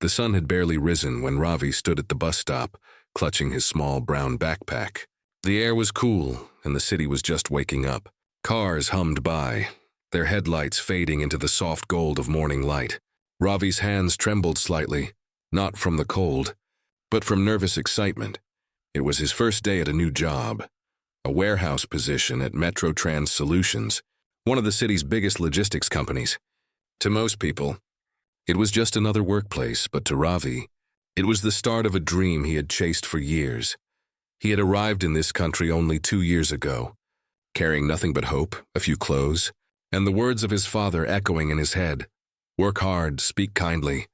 The sun had barely risen when Ravi stood at the bus stop, clutching his small brown backpack. The air was cool, and the city was just waking up. Cars hummed by, their headlights fading into the soft gold of morning light. Ravi's hands trembled slightly, not from the cold, but from nervous excitement. It was his first day at a new job, a warehouse position at Metrotrans Solutions, one of the city's biggest logistics companies. To most people, it was just another workplace, but to Ravi, it was the start of a dream he had chased for years. He had arrived in this country only 2 years ago, carrying nothing but hope, a few clothes, and the words of his father echoing in his head. Work hard, speak kindly,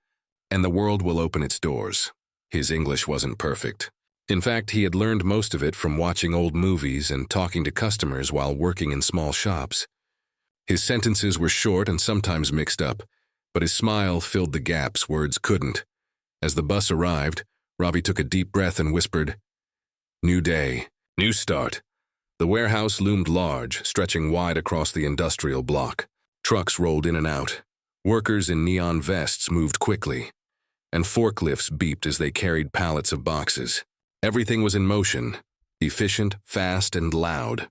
and the world will open its doors. His English wasn't perfect. In fact, he had learned most of it from watching old movies and talking to customers while working in small shops. His sentences were short and sometimes mixed up, but his smile filled the gaps words couldn't. As the bus arrived, Ravi took a deep breath and whispered, "New day, new start." The warehouse loomed large, stretching wide across the industrial block. Trucks rolled in and out. Workers in neon vests moved quickly, and forklifts beeped as they carried pallets of boxes. Everything was in motion, efficient, fast, and loud.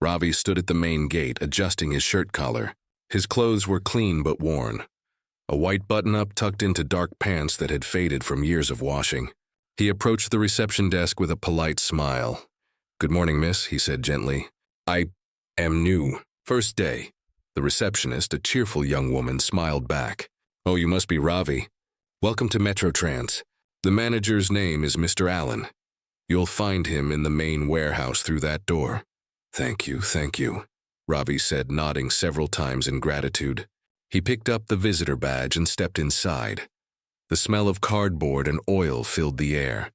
Ravi stood at the main gate, adjusting his shirt collar. His clothes were clean but worn, a white button-up tucked into dark pants that had faded from years of washing. He approached the reception desk with a polite smile. "Good morning, miss," he said gently. "I am new. First day." The receptionist, a cheerful young woman, smiled back. "Oh, you must be Ravi. Welcome to Metrotrans. The manager's name is Mr. Allen. You'll find him in the main warehouse through that door." Thank you," Ravi said, nodding several times in gratitude. He picked up the visitor badge and stepped inside. The smell of cardboard and oil filled the air.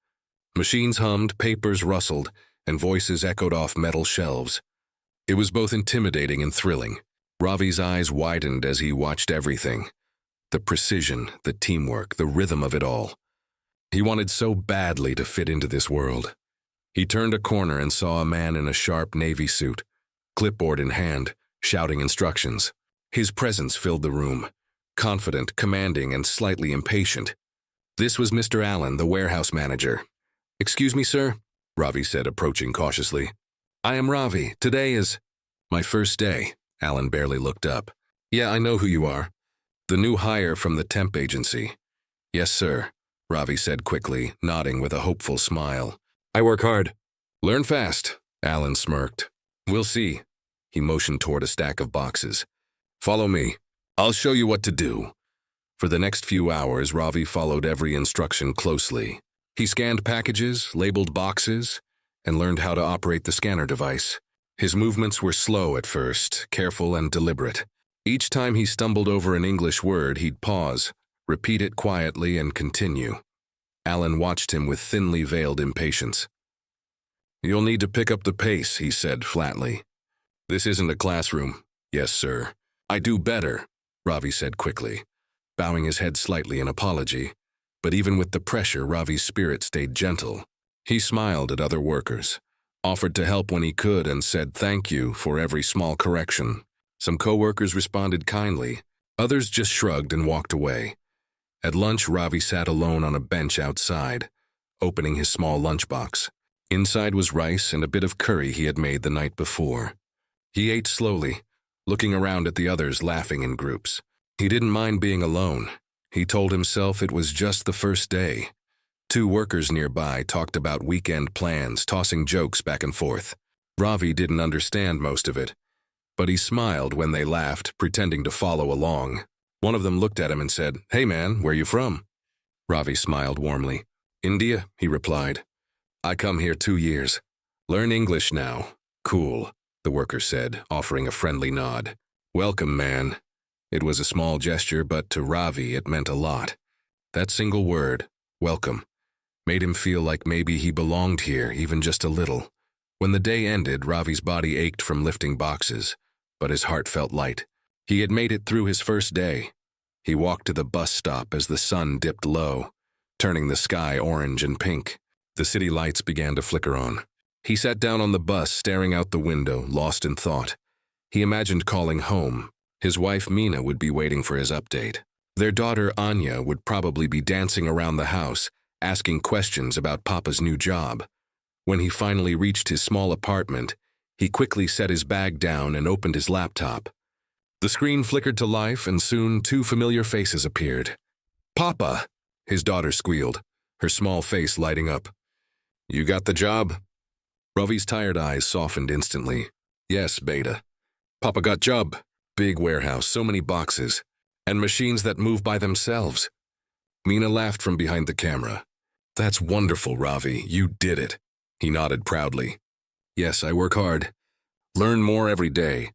Machines hummed, papers rustled, and voices echoed off metal shelves. It was both intimidating and thrilling. Ravi's eyes widened as he watched everything. The precision, the teamwork, the rhythm of it all. He wanted so badly to fit into this world. He turned a corner and saw a man in a sharp navy suit, clipboard in hand, shouting instructions. His presence filled the room, confident, commanding, and slightly impatient. This was Mr. Allen, the warehouse manager. "Excuse me, sir," Ravi said, approaching cautiously. "I am Ravi. Today is my first day." Allen barely looked up. "Yeah, I know who you are. The new hire from the temp agency." "Yes, sir," Ravi said quickly, nodding with a hopeful smile. "I work hard. Learn fast," Allen smirked. "We'll see." He motioned toward a stack of boxes. "Follow me. I'll show you what to do." For the next few hours, Ravi followed every instruction closely. He scanned packages, labeled boxes, and learned how to operate the scanner device. His movements were slow at first, careful and deliberate. Each time he stumbled over an English word, he'd pause, repeat it quietly, and continue. Allen watched him with thinly veiled impatience. "You'll need to pick up the pace," he said flatly. "This isn't a classroom." "Yes, sir." "I do better," Ravi said quickly, bowing his head slightly in apology. But even with the pressure, Ravi's spirit stayed gentle. He smiled at other workers, offered to help when he could, and said thank you for every small correction. Some co-workers responded kindly, others just shrugged and walked away. At lunch, Ravi sat alone on a bench outside, opening his small lunchbox. Inside was rice and a bit of curry he had made the night before. He ate slowly, looking around at the others laughing in groups. He didn't mind being alone. He told himself it was just the first day. 2 workers nearby talked about weekend plans, tossing jokes back and forth. Ravi didn't understand most of it, but he smiled when they laughed, pretending to follow along. One of them looked at him and said, "Hey man, where you from?" Ravi smiled warmly. "India," he replied. "I come here 2 years. Learn English now." "Cool," the worker said, offering a friendly nod. "Welcome, man." It was a small gesture, but to Ravi it meant a lot. That single word, welcome, made him feel like maybe he belonged here, even just a little. When the day ended, Ravi's body ached from lifting boxes, but his heart felt light. He had made it through his first day. He walked to the bus stop as the sun dipped low, turning the sky orange and pink. The city lights began to flicker on. He sat down on the bus, staring out the window, lost in thought. He imagined calling home. His wife, Mina, would be waiting for his update. Their daughter Anya would probably be dancing around the house, asking questions about Papa's new job. When he finally reached his small apartment, he quickly set his bag down and opened his laptop. The screen flickered to life, and soon 2 familiar faces appeared. "Papa!" his daughter squealed, her small face lighting up. "You got the job?" Ravi's tired eyes softened instantly. "Yes, Beta. Papa got job. Big warehouse, so many boxes, and machines that move by themselves." Mina laughed from behind the camera. "That's wonderful, Ravi. You did it." He nodded proudly. "Yes, I work hard. Learn more every day.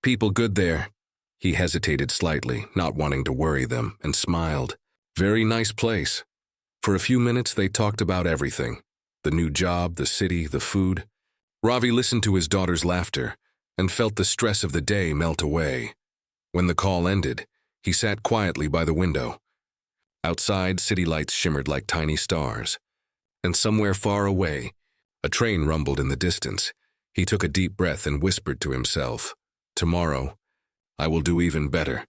People good there." He hesitated slightly, not wanting to worry them, and smiled. "Very nice place." For a few minutes they talked about everything. The new job, the city, the food. Ravi listened to his daughter's laughter and felt the stress of the day melt away. When the call ended, he sat quietly by the window. Outside, city lights shimmered like tiny stars. And somewhere far away, a train rumbled in the distance. He took a deep breath and whispered to himself, "Tomorrow, I will do even better."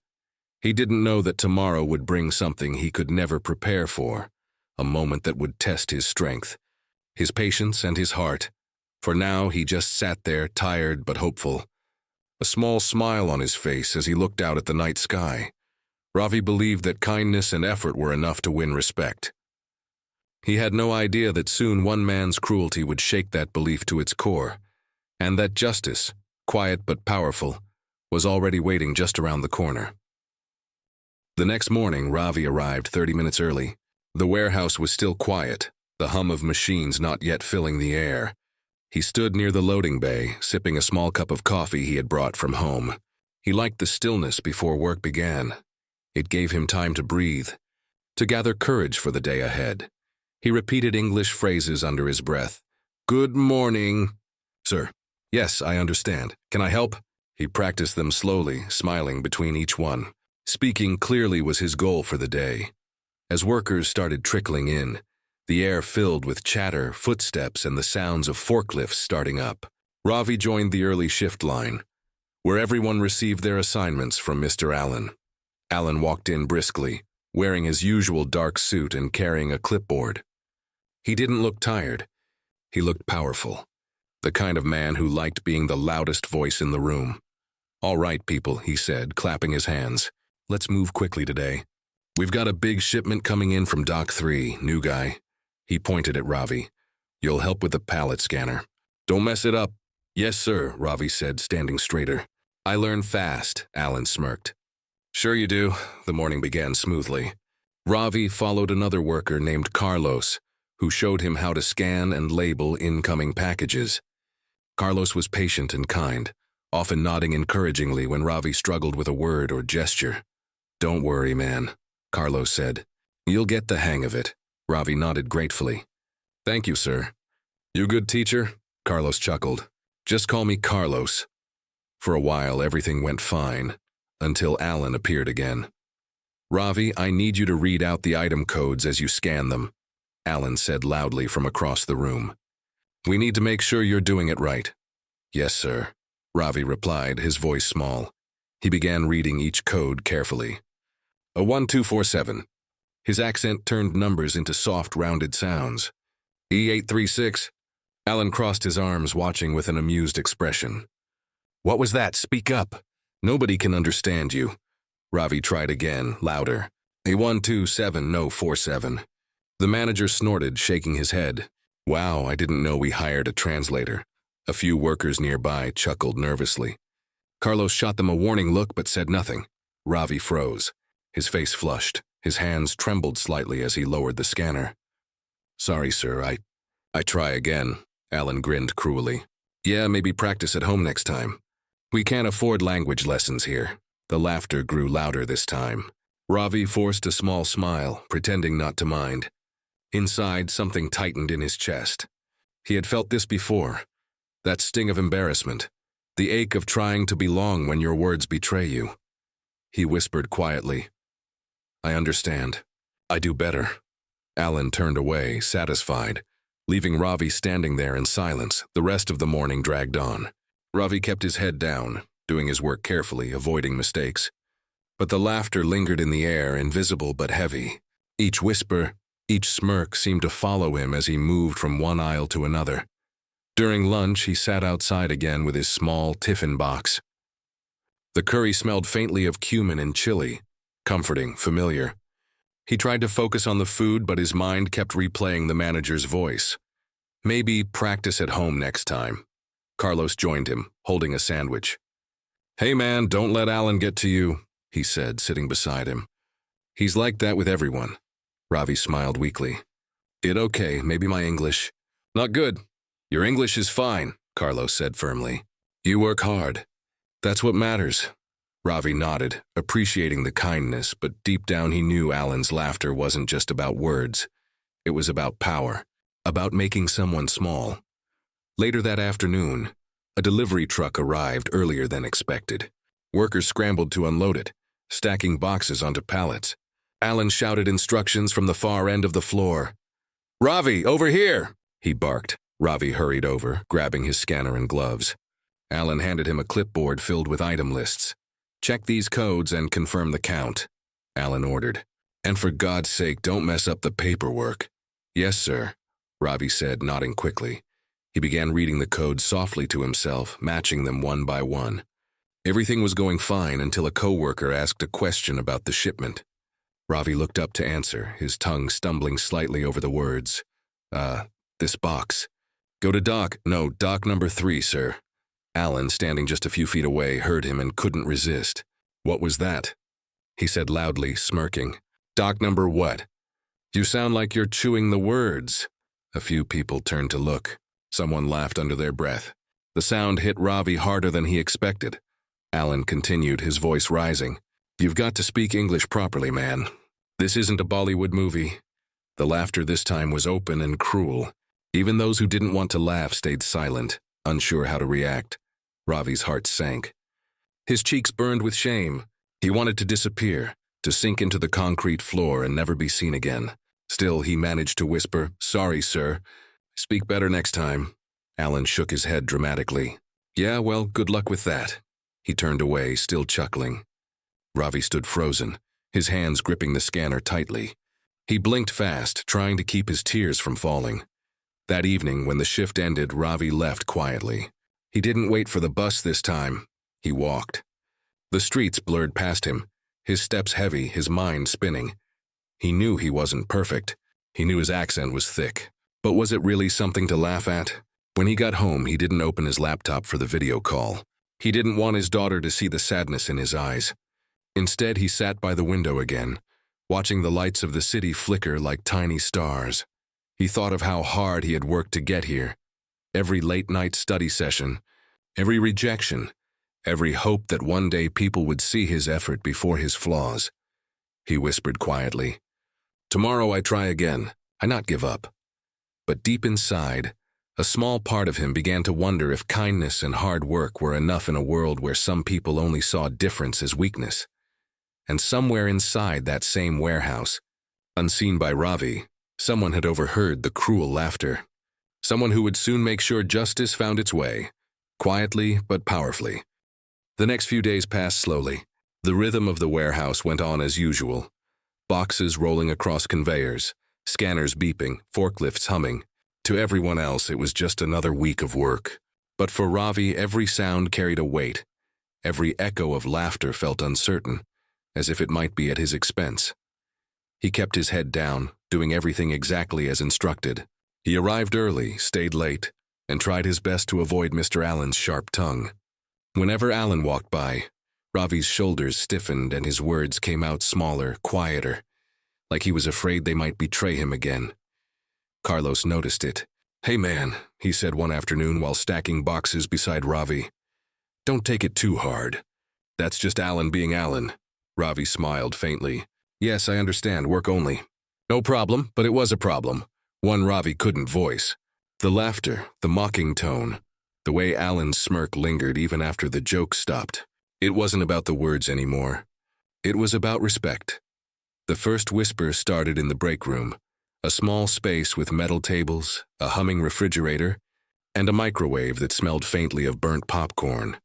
He didn't know that tomorrow would bring something he could never prepare for, a moment that would test his strength, his patience and his heart. For now, he just sat there, tired but hopeful, a small smile on his face as he looked out at the night sky. Ravi believed that kindness and effort were enough to win respect. He had no idea that soon one man's cruelty would shake that belief to its core, and that justice, quiet but powerful, was already waiting just around the corner. The next morning, Ravi arrived 30 minutes early. The warehouse was still quiet, the hum of machines not yet filling the air. He stood near the loading bay, sipping a small cup of coffee he had brought from home. He liked the stillness before work began. It gave him time to breathe, to gather courage for the day ahead. He repeated English phrases under his breath. "Good morning." "Sir." "Yes, I understand. Can I help?" He practiced them slowly, smiling between each one. Speaking clearly was his goal for the day. As workers started trickling in, the air filled with chatter, footsteps, and the sounds of forklifts starting up. Ravi joined the early shift line, where everyone received their assignments from Mr. Allen. Allen walked in briskly, wearing his usual dark suit and carrying a clipboard. He didn't look tired. He looked powerful, the kind of man who liked being the loudest voice in the room. "All right, people," he said, clapping his hands. "Let's move quickly today. We've got a big shipment coming in from Dock 3, new guy." He pointed at Ravi. "You'll help with the pallet scanner. Don't mess it up." "Yes, sir," Ravi said, standing straighter. "I learn fast," Allen smirked. "Sure you do." The morning began smoothly. Ravi followed another worker named Carlos, who showed him how to scan and label incoming packages. Carlos was patient and kind, often nodding encouragingly when Ravi struggled with a word or gesture. "Don't worry, man," Carlos said. "You'll get the hang of it." Ravi nodded gratefully. "Thank you, sir." "You good teacher?" Carlos chuckled. "Just call me Carlos." For a while, everything went fine, until Allen appeared again. "Ravi, I need you to read out the item codes as you scan them," Allen said loudly from across the room. "We need to make sure you're doing it right." "Yes, sir," Ravi replied, his voice small. He began reading each code carefully. A 1247. His accent turned numbers into soft, rounded sounds. E836. Allen crossed his arms, watching with an amused expression. "What was that? Speak up. Nobody can understand you." Ravi tried again, louder. A127, no 47. The manager snorted, shaking his head. "Wow, I didn't know we hired a translator." A few workers nearby chuckled nervously. Carlos shot them a warning look but said nothing. Ravi froze. His face flushed. His hands trembled slightly as he lowered the scanner. "Sorry, sir, I try again." Allen grinned cruelly. "Yeah, maybe practice at home next time. We can't afford language lessons here." The laughter grew louder this time. Ravi forced a small smile, pretending not to mind. Inside, something tightened in his chest. He had felt this before. That sting of embarrassment. The ache of trying to belong when your words betray you. He whispered quietly, "I understand. I do better." Allen turned away, satisfied, leaving Ravi standing there in silence. The rest of the morning dragged on. Ravi kept his head down, doing his work carefully, avoiding mistakes. But the laughter lingered in the air, invisible but heavy. Each whisper, each smirk seemed to follow him as he moved from one aisle to another. During lunch, he sat outside again with his small tiffin box. The curry smelled faintly of cumin and chili, comforting, familiar. He tried to focus on the food, but his mind kept replaying the manager's voice. Maybe practice at home next time. Carlos joined him, holding a sandwich. "Hey man, don't let Alan get to you," he said, sitting beside him. "He's like that with everyone." Ravi smiled weakly. "It okay, maybe my English." "Not good. Your English is fine," Carlos said firmly. "You work hard. That's what matters." Ravi nodded, appreciating the kindness, but deep down he knew Alan's laughter wasn't just about words. It was about power, about making someone small. Later that afternoon, a delivery truck arrived earlier than expected. Workers scrambled to unload it, stacking boxes onto pallets. Alan shouted instructions from the far end of the floor. "Ravi, over here!" he barked. Ravi hurried over, grabbing his scanner and gloves. Alan handed him a clipboard filled with item lists. "Check these codes and confirm the count," Alan ordered. "And for God's sake, don't mess up the paperwork." "Yes, sir," Ravi said, nodding quickly. He began reading the codes softly to himself, matching them one by one. Everything was going fine until a coworker asked a question about the shipment. Ravi looked up to answer, his tongue stumbling slightly over the words. This box. Go to dock number 3, sir." Alan, standing just a few feet away, heard him and couldn't resist. "What was that?" he said loudly, smirking. "Dock number what? You sound like you're chewing the words." A few people turned to look. Someone laughed under their breath. The sound hit Ravi harder than he expected. Alan continued, his voice rising. "You've got to speak English properly, man. This isn't a Bollywood movie." The laughter this time was open and cruel. Even those who didn't want to laugh stayed silent, unsure how to react. Ravi's heart sank. His cheeks burned with shame. He wanted to disappear, to sink into the concrete floor and never be seen again. Still, he managed to whisper, "Sorry, sir. Speak better next time." Alan shook his head dramatically. "Yeah, well, good luck with that." He turned away, still chuckling. Ravi stood frozen, his hands gripping the scanner tightly. He blinked fast, trying to keep his tears from falling. That evening, when the shift ended, Ravi left quietly. He didn't wait for the bus this time. He walked. The streets blurred past him, his steps heavy, his mind spinning. He knew he wasn't perfect. He knew his accent was thick. But was it really something to laugh at? When he got home, he didn't open his laptop for the video call. He didn't want his daughter to see the sadness in his eyes. Instead, he sat by the window again, watching the lights of the city flicker like tiny stars. He thought of how hard he had worked to get here. Every late-night study session, every rejection, every hope that one day people would see his effort before his flaws. He whispered quietly, "Tomorrow I try again. I not give up." But deep inside, a small part of him began to wonder if kindness and hard work were enough in a world where some people only saw difference as weakness. And somewhere inside that same warehouse, unseen by Ravi, someone had overheard the cruel laughter. Someone who would soon make sure justice found its way, quietly but powerfully. The next few days passed slowly. The rhythm of the warehouse went on as usual. Boxes rolling across conveyors, scanners beeping, forklifts humming. To everyone else, it was just another week of work. But for Ravi, every sound carried a weight. Every echo of laughter felt uncertain, as if it might be at his expense. He kept his head down, doing everything exactly as instructed. He arrived early, stayed late, and tried his best to avoid Mr. Allen's sharp tongue. Whenever Allen walked by, Ravi's shoulders stiffened and his words came out smaller, quieter, like he was afraid they might betray him again. Carlos noticed it. "Hey man," he said one afternoon while stacking boxes beside Ravi. "Don't take it too hard. That's just Allen being Allen." Ravi smiled faintly. "Yes, I understand, work only." "No problem, but it was a problem. One Ravi couldn't voice. The laughter, the mocking tone, the way Allen's smirk lingered even after the joke stopped. It wasn't about the words anymore. It was about respect. The first whisper started in the break room, a small space with metal tables, a humming refrigerator, and a microwave that smelled faintly of burnt popcorn.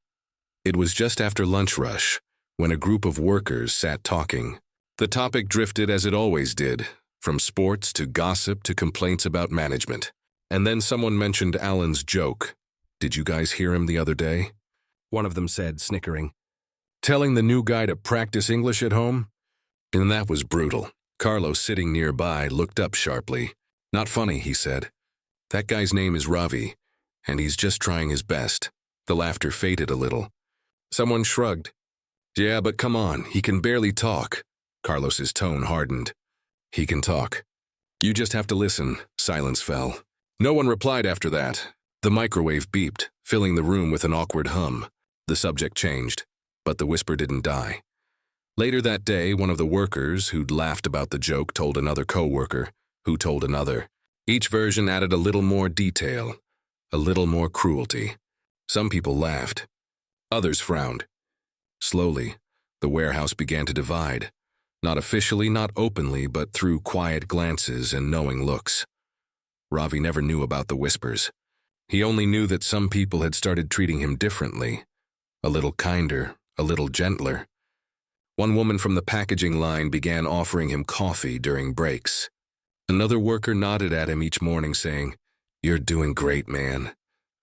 It was just after lunch rush, when a group of workers sat talking. The topic drifted as it always did, from sports to gossip to complaints about management. And then someone mentioned Alan's joke. "Did you guys hear him the other day?" One of them said, snickering. "Telling the new guy to practice English at home?" And that was brutal. Carlos, sitting nearby, looked up sharply. "Not funny," he said. "That guy's name is Ravi, and he's just trying his best." The laughter faded a little. Someone shrugged. "Yeah, but come on, he can barely talk." Carlos's tone hardened. "He can talk. You just have to listen." Silence fell. No one replied after that. The microwave beeped, filling the room with an awkward hum. The subject changed, but the whisper didn't die. Later that day, one of the workers who'd laughed about the joke told another co-worker, who told another. Each version added a little more detail, a little more cruelty. Some people laughed. Others frowned. Slowly, the warehouse began to divide. Not officially, not openly, but through quiet glances and knowing looks. Ravi never knew about the whispers. He only knew that some people had started treating him differently. A little kinder, a little gentler. One woman from the packaging line began offering him coffee during breaks. Another worker nodded at him each morning saying, "You're doing great, man."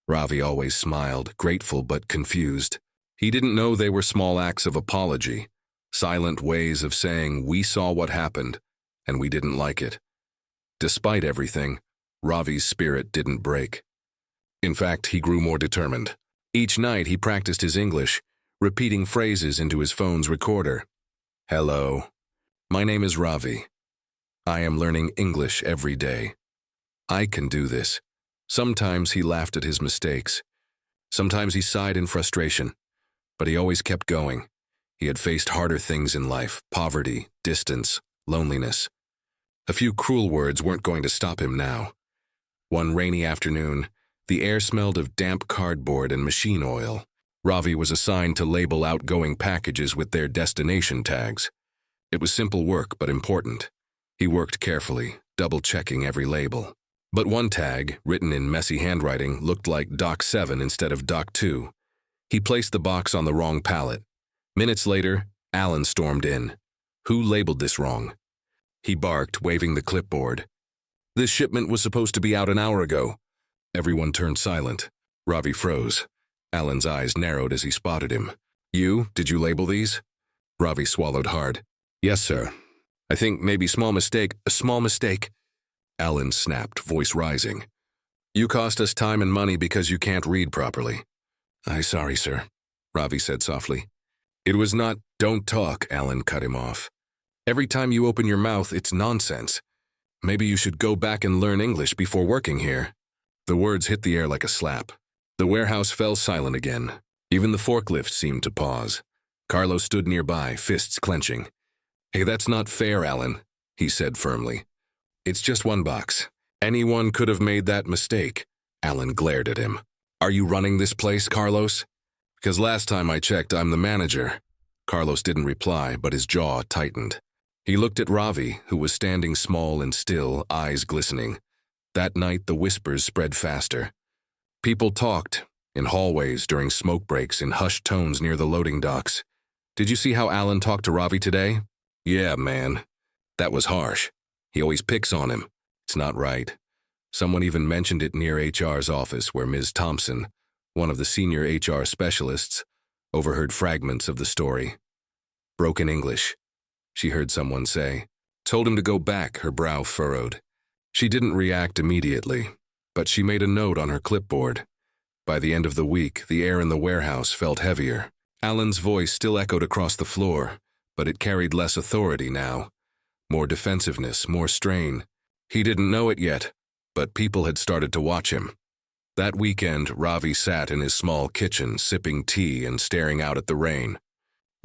Ravi always smiled, grateful but confused. He didn't know they were small acts of apology, silent ways of saying, "We saw what happened, and we didn't like it." Despite everything, Ravi's spirit didn't break. In fact, he grew more determined. Each night he practiced his English, repeating phrases into his phone's recorder. "Hello. My name is Ravi. I am learning English every day. I can do this." Sometimes he laughed at his mistakes. Sometimes he sighed in frustration. But he always kept going. He had faced harder things in life: poverty, distance, loneliness. A few cruel words weren't going to stop him now. One rainy afternoon, the air smelled of damp cardboard and machine oil. Ravi was assigned to label outgoing packages with their destination tags. It was simple work, but important. He worked carefully, double-checking every label. But one tag, written in messy handwriting, looked like Dock 7 instead of Dock 2. He placed the box on the wrong pallet. Minutes later, Alan stormed in. "Who labeled this wrong?" He barked, waving the clipboard. "This shipment was supposed to be out an hour ago." Everyone turned silent. Ravi froze. Alan's eyes narrowed as he spotted him. Did you label these?" Ravi swallowed hard. "Yes, sir. I think maybe a small mistake." Alan snapped, voice rising. "You cost us time and money because you can't read properly." "I'm sorry, sir," Ravi said softly. "It was not—" "Don't talk," Alan cut him off. "Every time you open your mouth, it's nonsense. Maybe you should go back and learn English before working here." The words hit the air like a slap. The warehouse fell silent again. Even the forklift seemed to pause. Carlos stood nearby, fists clenching. "Hey, that's not fair, Alan," he said firmly. "It's just one box. Anyone could have made that mistake." Alan glared at him. "Are you running this place, Carlos?" "Because last time I checked, I'm the manager." Carlos didn't reply, but his jaw tightened. He looked at Ravi, who was standing small and still, eyes glistening. That night, the whispers spread faster. People talked, in hallways, during smoke breaks, in hushed tones near the loading docks. "Did you see how Alan talked to Ravi today?" "Yeah, man. That was harsh. He always picks on him. It's not right." Someone even mentioned it near HR's office, where Ms. Thompson, one of the senior HR specialists, overheard fragments of the story. "Broken English," she heard someone say. "Told him to go back," her brow furrowed. She didn't react immediately, but she made a note on her clipboard. By the end of the week, the air in the warehouse felt heavier. Alan's voice still echoed across the floor, but it carried less authority now. More defensiveness, more strain. He didn't know it yet, but people had started to watch him. That weekend, Ravi sat in his small kitchen, sipping tea and staring out at the rain.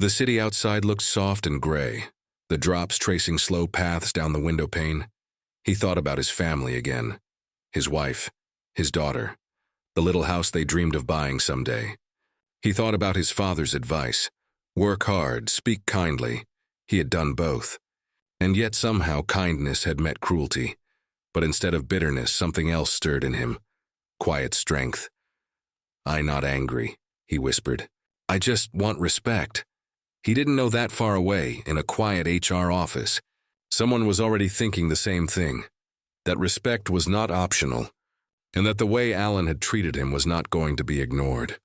The city outside looked soft and gray, the drops tracing slow paths down the window pane. He thought about his family again. His wife, his daughter, the little house they dreamed of buying someday. He thought about his father's advice. Work hard, speak kindly. He had done both. And yet somehow kindness had met cruelty. But instead of bitterness, something else stirred in him. Quiet strength. "I'm not angry," he whispered. "I just want respect." He didn't know that far away, in a quiet HR office, someone was already thinking the same thing, that respect was not optional, and that the way Alan had treated him was not going to be ignored.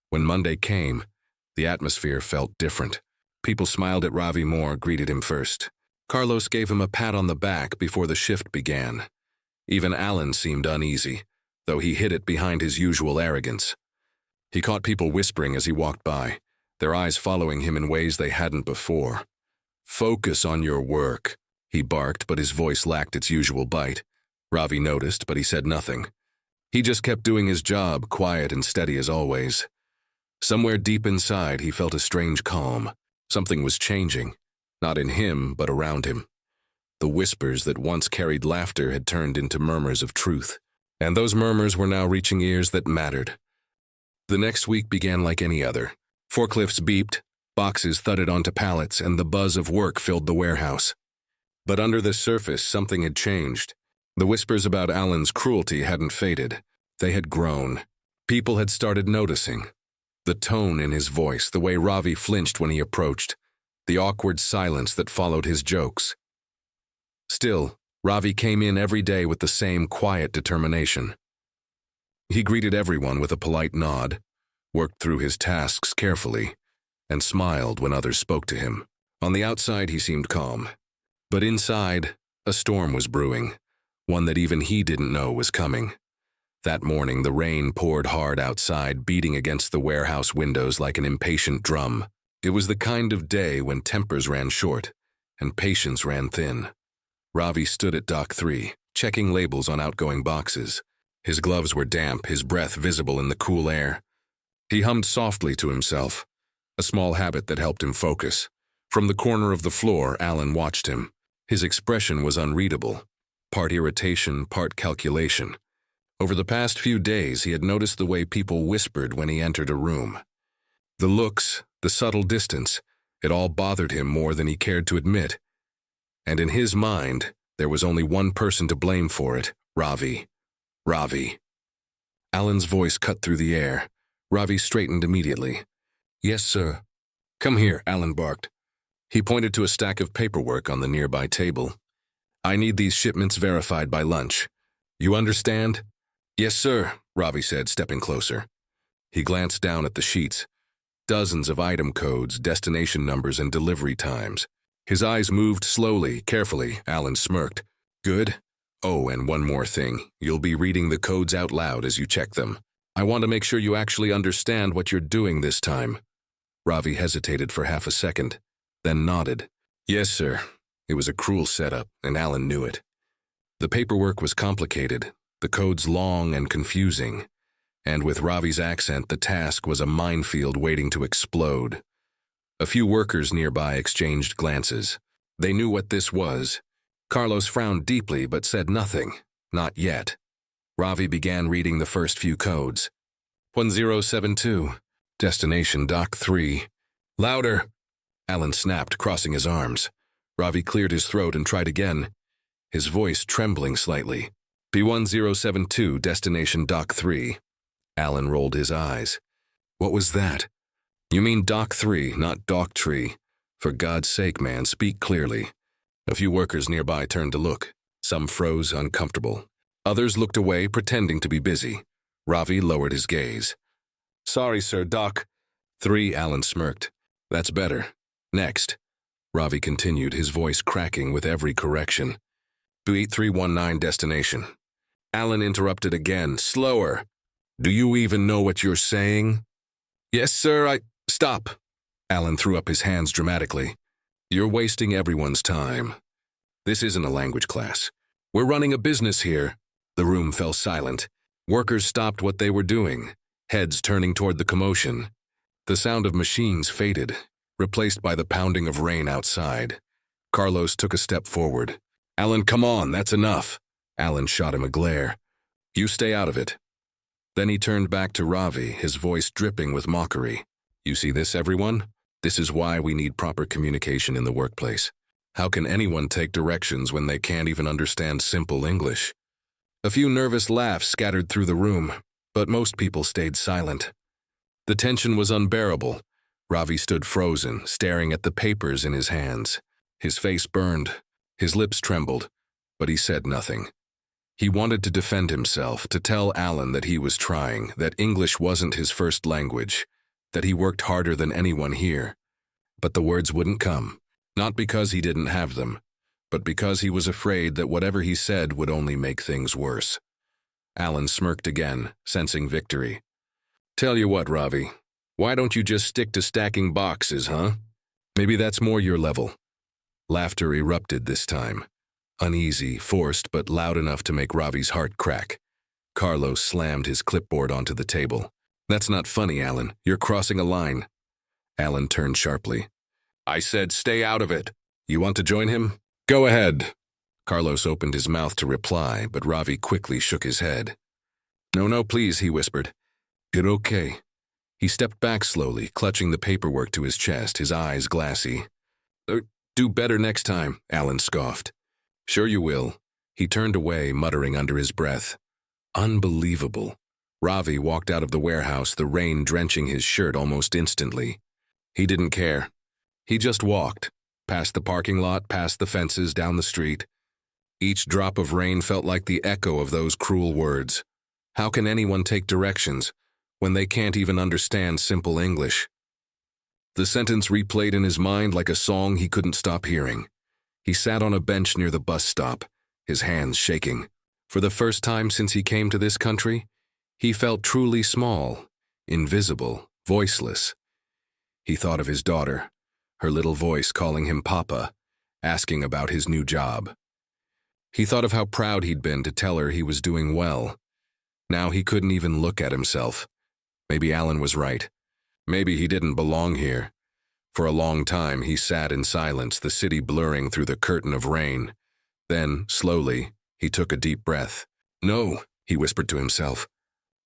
When Monday came, the atmosphere felt different. People smiled at Ravi more, greeted him first. Carlos gave him a pat on the back before the shift began. Even Alan seemed uneasy, though he hid it behind his usual arrogance. He caught people whispering as he walked by, their eyes following him in ways they hadn't before. "Focus on your work," he barked, but his voice lacked its usual bite. Ravi noticed, but he said nothing. He just kept doing his job, quiet and steady as always. Somewhere deep inside, he felt a strange calm. Something was changing, not in him, but around him. The whispers that once carried laughter had turned into murmurs of truth, and those murmurs were now reaching ears that mattered. The next week began like any other. Forklifts beeped, boxes thudded onto pallets, and the buzz of work filled the warehouse. But under the surface, something had changed. The whispers about Alan's cruelty hadn't faded. They had grown. People had started noticing. The tone in his voice, the way Ravi flinched when he approached, the awkward silence that followed his jokes. Still, Ravi came in every day with the same quiet determination. He greeted everyone with a polite nod, worked through his tasks carefully, and smiled when others spoke to him. On the outside, he seemed calm. But inside, a storm was brewing, one that even he didn't know was coming. That morning, the rain poured hard outside, beating against the warehouse windows like an impatient drum. It was the kind of day when tempers ran short and patience ran thin. Ravi stood at Dock 3, checking labels on outgoing boxes. His gloves were damp, his breath visible in the cool air. He hummed softly to himself, a small habit that helped him focus. From the corner of the floor, Alan watched him. His expression was unreadable, part irritation, part calculation. Over the past few days, he had noticed the way people whispered when he entered a room. The looks, the subtle distance, it all bothered him more than he cared to admit. And in his mind, there was only one person to blame for it, Ravi. Ravi. Alan's voice cut through the air. Ravi straightened immediately. "Yes, sir." "Come here," Alan barked. He pointed to a stack of paperwork on the nearby table. "I need these shipments verified by lunch. You understand?" "Yes, sir," Ravi said, stepping closer. He glanced down at the sheets. Dozens of item codes, destination numbers, and delivery times. His eyes moved slowly, carefully. Alan smirked. "Good. Oh, and one more thing. You'll be reading the codes out loud as you check them. I want to make sure you actually understand what you're doing this time." Ravi hesitated for half a second, then nodded. "Yes, sir." It was a cruel setup, and Alan knew it. The paperwork was complicated, the codes long and confusing, and with Ravi's accent, the task was a minefield waiting to explode. A few workers nearby exchanged glances. They knew what this was. Carlos frowned deeply but said nothing. Not yet. Ravi began reading the first few codes. 1072. Destination Dock 3. "Louder!" Alan snapped, crossing his arms. Ravi cleared his throat and tried again, his voice trembling slightly. "P1072, Destination Dock 3. Alan rolled his eyes. "What was that?" "You mean Dock 3, not Dock Tree. For God's sake, man, speak clearly." A few workers nearby turned to look. Some froze, uncomfortable. Others looked away, pretending to be busy. Ravi lowered his gaze. "Sorry, sir, Dock 3, Alan smirked. "That's better. Next." Ravi continued, his voice cracking with every correction. "B8319, destination." Alan interrupted again. "Slower. Do you even know what you're saying?" "Yes, sir, Stop." Alan threw up his hands dramatically. "You're wasting everyone's time. This isn't a language class. We're running a business here." The room fell silent. Workers stopped what they were doing, heads turning toward the commotion. The sound of machines faded, replaced by the pounding of rain outside. Carlos took a step forward. "Alan, come on, that's enough." Alan shot him a glare. "You stay out of it." Then he turned back to Ravi, his voice dripping with mockery. "You see this, everyone? This is why we need proper communication in the workplace. How can anyone take directions when they can't even understand simple English?" A few nervous laughs scattered through the room, but most people stayed silent. The tension was unbearable. Ravi stood frozen, staring at the papers in his hands. His face burned, his lips trembled, but he said nothing. He wanted to defend himself, to tell Alan that he was trying, that English wasn't his first language, that he worked harder than anyone here. But the words wouldn't come, not because he didn't have them, but because he was afraid that whatever he said would only make things worse. Alan smirked again, sensing victory. Tell you what, Ravi, why don't you just stick to stacking boxes, huh? Maybe that's more your level. Laughter erupted this time. Uneasy, forced, but loud enough to make Ravi's heart crack. Carlos slammed his clipboard onto the table. That's not funny, Alan. You're crossing a line. Alan turned sharply. I said stay out of it. You want to join him? Go ahead. Carlos opened his mouth to reply, but Ravi quickly shook his head. No, please, he whispered. You're okay. He stepped back slowly, clutching the paperwork to his chest, his eyes glassy. Do better next time, Alan scoffed. Sure you will. He turned away, muttering under his breath. Unbelievable. Ravi walked out of the warehouse, the rain drenching his shirt almost instantly. He didn't care. He just walked, past the parking lot, past the fences, down the street. Each drop of rain felt like the echo of those cruel words. How can anyone take directions when they can't even understand simple English? The sentence replayed in his mind like a song he couldn't stop hearing. He sat on a bench near the bus stop, his hands shaking. For the first time since he came to this country, he felt truly small, invisible, voiceless. He thought of his daughter, her little voice calling him Papa, asking about his new job. He thought of how proud he'd been to tell her he was doing well. Now he couldn't even look at himself. Maybe Alan was right. Maybe he didn't belong here. For a long time he sat in silence, the city blurring through the curtain of rain. Then, slowly, he took a deep breath. No, he whispered to himself.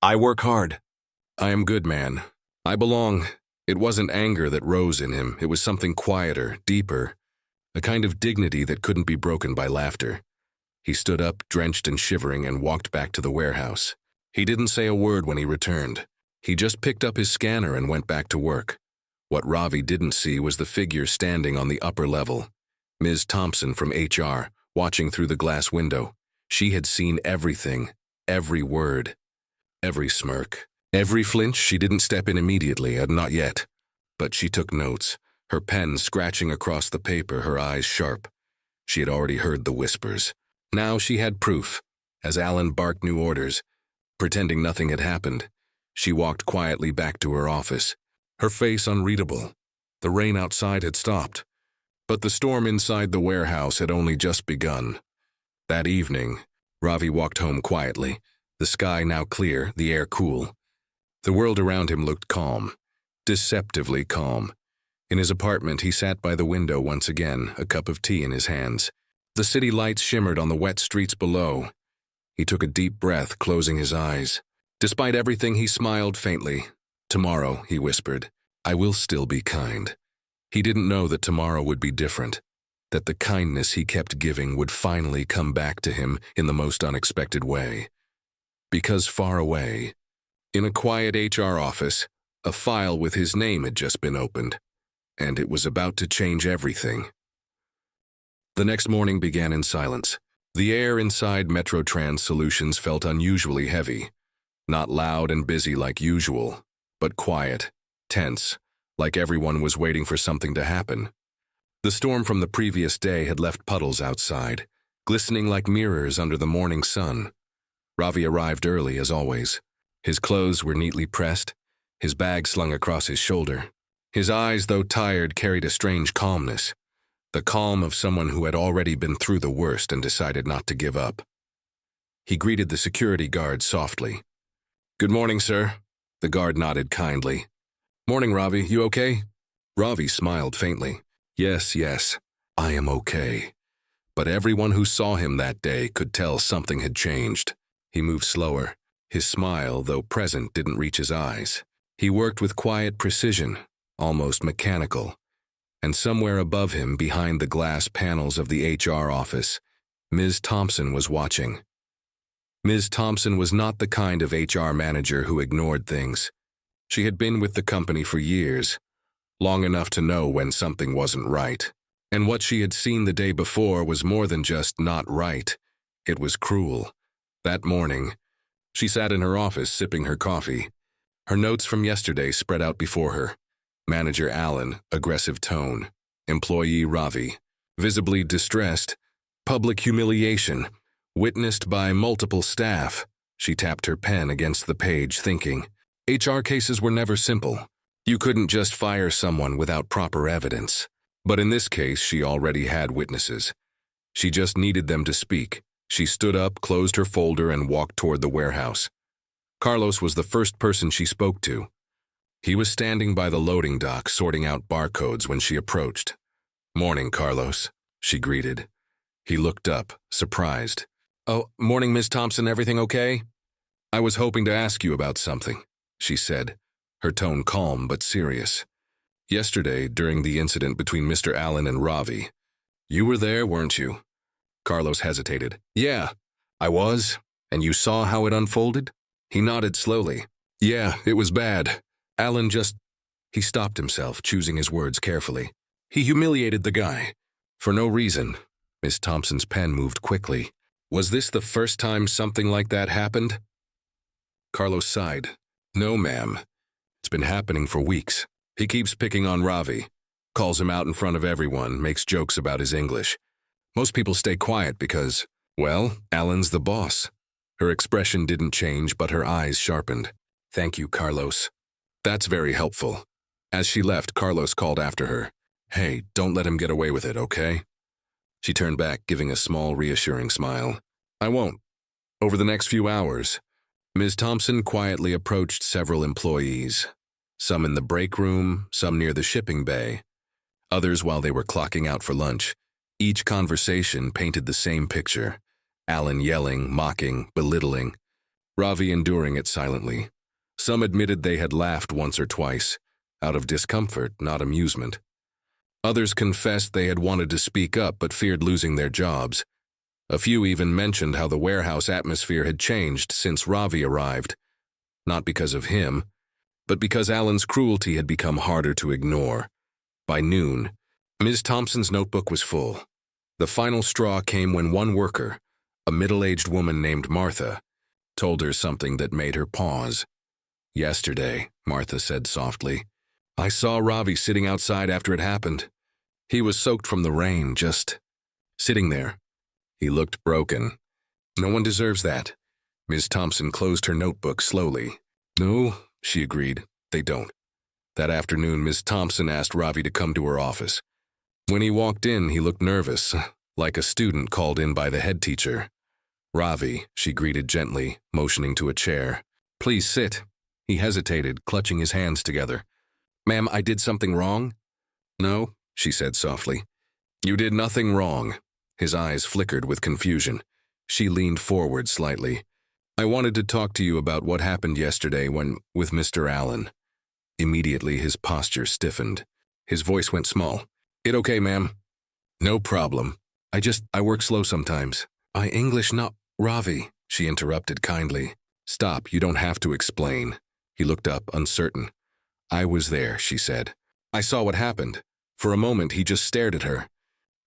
I work hard. I am good, man. I belong. It wasn't anger that rose in him. It was something quieter, deeper, a kind of dignity that couldn't be broken by laughter. He stood up, drenched and shivering, and walked back to the warehouse. He didn't say a word when he returned. He just picked up his scanner and went back to work. What Ravi didn't see was the figure standing on the upper level. Ms. Thompson from HR, watching through the glass window. She had seen everything, every word, every smirk, every flinch. She didn't step in immediately, not yet. But she took notes, her pen scratching across the paper, her eyes sharp. She had already heard the whispers. Now she had proof. As Alan barked new orders, pretending nothing had happened, she walked quietly back to her office, her face unreadable. The rain outside had stopped, but the storm inside the warehouse had only just begun. That evening, Ravi walked home quietly, the sky now clear, the air cool. The world around him looked calm, deceptively calm. In his apartment, he sat by the window once again, a cup of tea in his hands. The city lights shimmered on the wet streets below. He took a deep breath, closing his eyes. Despite everything, he smiled faintly. Tomorrow, he whispered, I will still be kind. He didn't know that tomorrow would be different, that the kindness he kept giving would finally come back to him in the most unexpected way. Because far away, in a quiet HR office, a file with his name had just been opened, and it was about to change everything. The next morning began in silence. The air inside Metrotrans Solutions felt unusually heavy, not loud and busy like usual, but quiet, tense, like everyone was waiting for something to happen. The storm from the previous day had left puddles outside, glistening like mirrors under the morning sun. Ravi arrived early, as always. His clothes were neatly pressed, his bag slung across his shoulder. His eyes, though tired, carried a strange calmness, the calm of someone who had already been through the worst and decided not to give up. He greeted the security guard softly. Good morning, sir. The guard nodded kindly. Morning, Ravi. You okay? Ravi smiled faintly. Yes, I am okay. But everyone who saw him that day could tell something had changed. He moved slower. His smile, though present, didn't reach his eyes. He worked with quiet precision, almost mechanical. And somewhere above him, behind the glass panels of the HR office, Ms. Thompson was watching. Ms. Thompson was not the kind of HR manager who ignored things. She had been with the company for years. long enough to know when something wasn't right. And what she had seen the day before was more than just not right. It was cruel. That morning, she sat in her office sipping her coffee. Her notes from yesterday spread out before her. Manager Alan, aggressive tone. Employee Ravi, visibly distressed. Public humiliation, witnessed by multiple staff. She tapped her pen against the page, thinking. HR cases were never simple. You couldn't just fire someone without proper evidence. But in this case, she already had witnesses. She just needed them to speak. She stood up, closed her folder, and walked toward the warehouse. Carlos was the first person she spoke to. He was standing by the loading dock, sorting out barcodes when she approached. "Morning, Carlos," she greeted. He looked up, surprised. "Oh, morning, Miss Thompson, everything okay?" "I was hoping to ask you about something," she said, her tone calm but serious. "Yesterday, during the incident between Mr. Allen and Ravi, you were there, weren't you?" Carlos hesitated. "Yeah, I was. And you saw how it unfolded?" He nodded slowly. "Yeah, it was bad. Allen just—" He stopped himself, choosing his words carefully. "He humiliated the guy. For no reason." Miss Thompson's pen moved quickly. "Was this the first time something like that happened?" Carlos sighed. "No, ma'am. It's been happening for weeks. He keeps picking on Ravi, calls him out in front of everyone, makes jokes about his English. Most people stay quiet because, well, Alan's the boss." Her expression didn't change, but her eyes sharpened. "Thank you, Carlos. That's very helpful." As she left, Carlos called after her. "Hey, don't let him get away with it, okay?" She turned back, giving a small, reassuring smile. "I won't." Over the next few hours, Ms. Thompson quietly approached several employees, some in the break room, some near the shipping bay, others while they were clocking out for lunch. Each conversation painted the same picture. Alan yelling, mocking, belittling. Ravi enduring it silently. Some admitted they had laughed once or twice, out of discomfort, not amusement. Others confessed they had wanted to speak up but feared losing their jobs. A few even mentioned how the warehouse atmosphere had changed since Ravi arrived, not because of him, but because Alan's cruelty had become harder to ignore. By noon, Ms. Thompson's notebook was full. The final straw came when one worker, a middle-aged woman named Martha, told her something that made her pause. "Yesterday," Martha said softly, "I saw Ravi sitting outside after it happened. He was soaked from the rain, just sitting there. He looked broken. No one deserves that." Ms. Thompson closed her notebook slowly. "No," she agreed, "they don't." That afternoon, Ms. Thompson asked Ravi to come to her office. When he walked in, he looked nervous, like a student called in by the head teacher. "Ravi," she greeted gently, motioning to a chair. "Please sit." He hesitated, clutching his hands together. "Ma'am, I did something wrong?" "No," she said softly. "You did nothing wrong." His eyes flickered with confusion. She leaned forward slightly. "I wanted to talk to you about what happened yesterday with Mr. Allen." Immediately, his posture stiffened. His voice went small. "It okay, ma'am?" "No problem. I work slow sometimes." "I English not Ravi," she interrupted kindly. "Stop, you don't have to explain." He looked up, uncertain. "I was there," she said. "I saw what happened." For a moment, he just stared at her.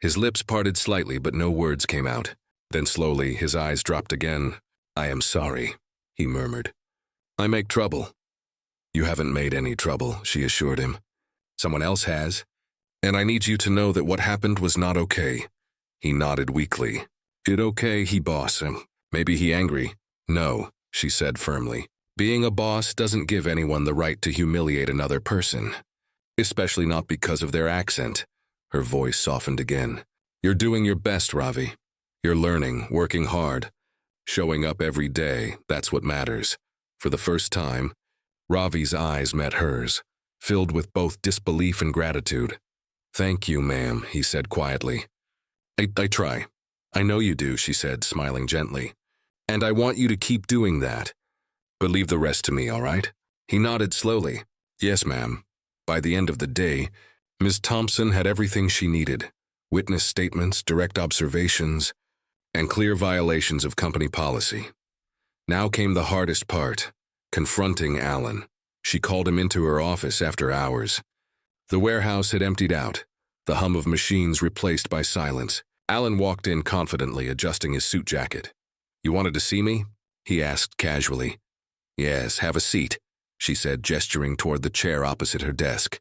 His lips parted slightly, but no words came out. Then slowly, his eyes dropped again. "I am sorry," he murmured. "I make trouble." "You haven't made any trouble," she assured him. "Someone else has. And I need you to know that what happened was not okay." He nodded weakly. "It okay, he boss. Maybe he angry." "No," she said firmly. "Being a boss doesn't give anyone the right to humiliate another person. Especially not because of their accent." Her voice softened again. "You're doing your best, Ravi. You're learning, working hard, showing up every day, that's what matters." For the first time, Ravi's eyes met hers, filled with both disbelief and gratitude. "Thank you, ma'am," he said quietly. I try. "I know you do," she said, smiling gently. "And I want you to keep doing that. But leave the rest to me, all right?" He nodded slowly. "Yes, ma'am." By the end of the day, Ms. Thompson had everything she needed: witness statements, direct observations, and clear violations of company policy. Now came the hardest part, confronting Alan. She called him into her office after hours. The warehouse had emptied out, the hum of machines replaced by silence. Alan walked in confidently, adjusting his suit jacket. "You wanted to see me?" he asked casually. "Yes, have a seat," she said, gesturing toward the chair opposite her desk.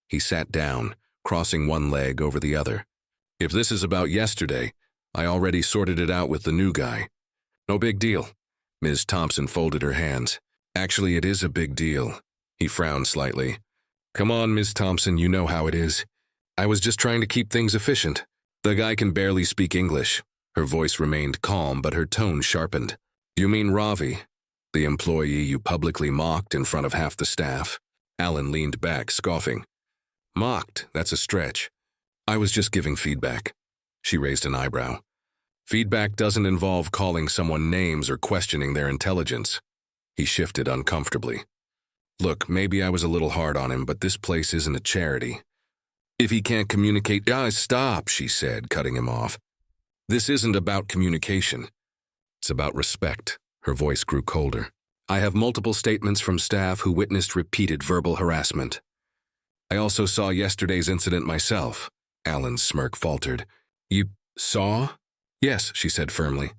He sat down, crossing one leg over the other. "If this is about yesterday, I already sorted it out with the new guy." "No big deal." Ms. Thompson folded her hands. "Actually, it is a big deal." He frowned slightly. "Come on, Ms. Thompson, you know how it is. I was just trying to keep things efficient." The guy can barely speak English. Her voice remained calm, but her tone sharpened. "You mean Ravi, the employee you publicly mocked in front of half the staff?" Alan leaned back, scoffing. "Mocked? That's a stretch. I was just giving feedback." She raised an eyebrow. "Feedback doesn't involve calling someone names or questioning their intelligence." He shifted uncomfortably. "Look, maybe I was a little hard on him, but this place isn't a charity. If he can't communicate—" "Stop," she said, cutting him off. "This isn't about communication. It's about respect." Her voice grew colder. "I have multiple statements from staff who witnessed repeated verbal harassment. I also saw yesterday's incident myself." Alan's smirk faltered. "You saw?" "Yes," she said firmly.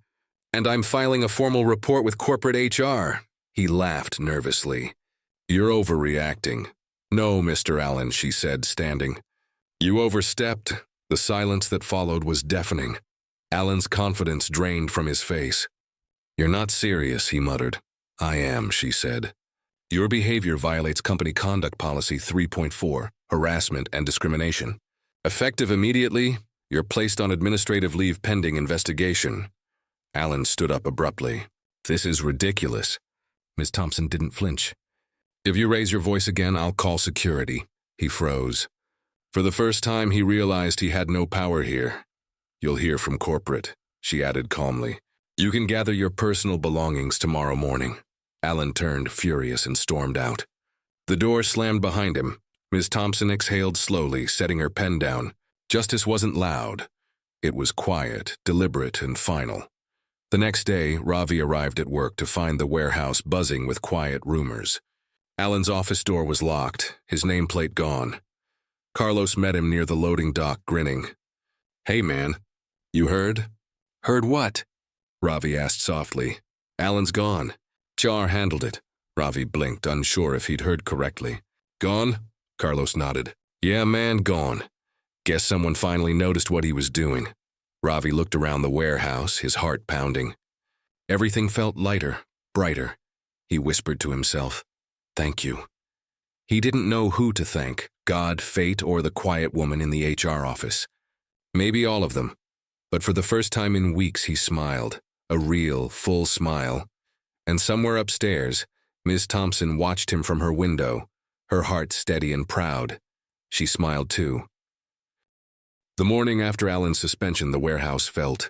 "And I'm filing a formal report with corporate HR." He laughed nervously. "You're overreacting." "No, Mr. Allen," she said, standing. "You overstepped." The silence that followed was deafening. Alan's confidence drained from his face. "You're not serious," he muttered. "I am," she said. "Your behavior violates Company Conduct Policy 3.4, harassment and discrimination. Effective immediately, you're placed on administrative leave pending investigation." Alan stood up abruptly. "This is ridiculous." Ms. Thompson didn't flinch. "If you raise your voice again, I'll call security." He froze. For the first time, he realized he had no power here. "You'll hear from corporate," she added calmly. "You can gather your personal belongings tomorrow morning." Alan turned furious and stormed out. The door slammed behind him. Ms. Thompson exhaled slowly, setting her pen down. Justice wasn't loud. It was quiet, deliberate, and final. The next day, Ravi arrived at work to find the warehouse buzzing with quiet rumors. Alan's office door was locked, his nameplate gone. Carlos met him near the loading dock, grinning. "Hey, man, you heard?" "Heard what?" Ravi asked softly. "Alan's gone." "HR handled it." Ravi blinked, unsure if he'd heard correctly. "Gone?" Carlos nodded. "Yeah, man, gone. Guess someone finally noticed what he was doing." Ravi looked around the warehouse, his heart pounding. Everything felt lighter, brighter. He whispered to himself, "Thank you." He didn't know who to thank, God, fate, or the quiet woman in the HR office. Maybe all of them. But for the first time in weeks, he smiled, a real, full smile. And somewhere upstairs, Ms. Thompson watched him from her window, her heart steady and proud. She smiled too. The morning after Alan's suspension, the warehouse felt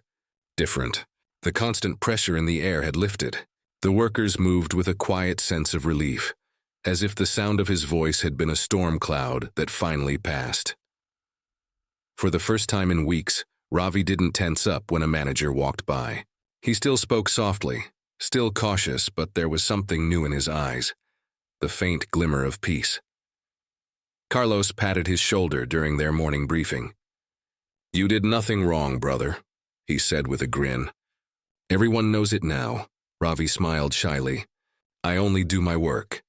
different. The constant pressure in the air had lifted. The workers moved with a quiet sense of relief, as if the sound of his voice had been a storm cloud that finally passed. For the first time in weeks, Ravi didn't tense up when a manager walked by. He still spoke softly, still cautious, but there was something new in his eyes, the faint glimmer of peace. Carlos patted his shoulder during their morning briefing. "You did nothing wrong, brother," he said with a grin. "Everyone knows it now." Ravi smiled shyly. "I only do my work."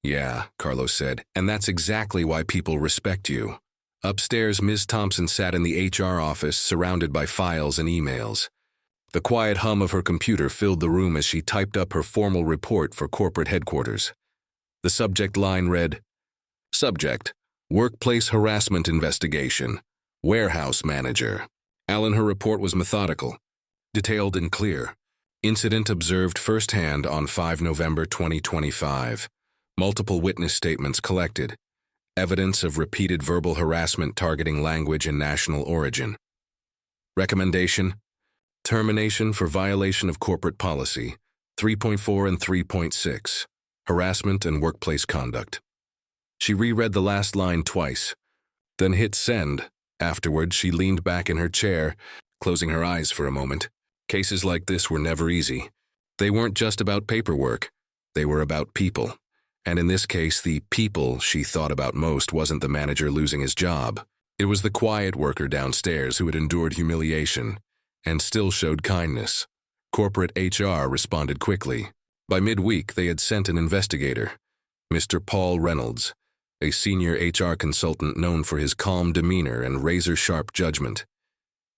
"Yeah," Carlos said, "and that's exactly why people respect you." Upstairs, Ms. Thompson sat in the HR office, surrounded by files and emails. The quiet hum of her computer filled the room as she typed up her formal report for corporate headquarters. The subject line read, "Subject, Workplace Harassment Investigation, Warehouse Manager." Alan, her report was methodical, detailed and clear. Incident observed firsthand on 5 November 2025. Multiple witness statements collected. Evidence of repeated verbal harassment targeting language and national origin. Recommendation: termination for violation of corporate policy 3.4 and 3.6, harassment and workplace conduct. She reread the last line twice, then hit send. Afterward, she leaned back in her chair, closing her eyes for a moment. Cases like this were never easy. They weren't just about paperwork. They were about people. And in this case, the people she thought about most wasn't the manager losing his job. It was the quiet worker downstairs who had endured humiliation and still showed kindness. Corporate HR responded quickly. By midweek, they had sent an investigator, Mr. Paul Reynolds, a senior HR consultant known for his calm demeanor and razor-sharp judgment.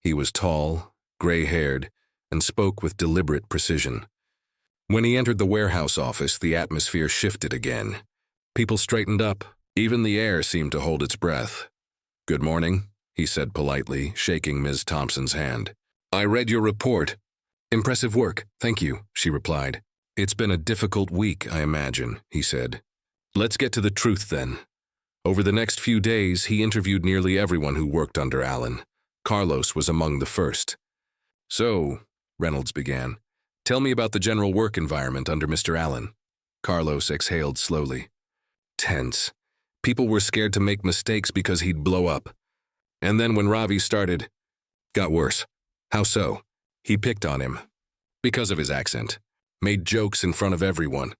He was tall, gray-haired, and spoke with deliberate precision. When he entered the warehouse office, the atmosphere shifted again. People straightened up. Even the air seemed to hold its breath. "Good morning," he said politely, shaking Ms. Thompson's hand. "I read your report." "Impressive work, thank you," she replied. "It's been a difficult week, I imagine," he said. "Let's get to the truth then." Over the next few days, he interviewed nearly everyone who worked under Alan. Carlos was among the first. "So," Reynolds began, "tell me about the general work environment under Mr. Allen." Carlos exhaled slowly. Tense. People were scared to make mistakes because he'd blow up. And then when Ravi started, got worse. How so? He picked on him. Because of his accent. Made jokes in front of everyone.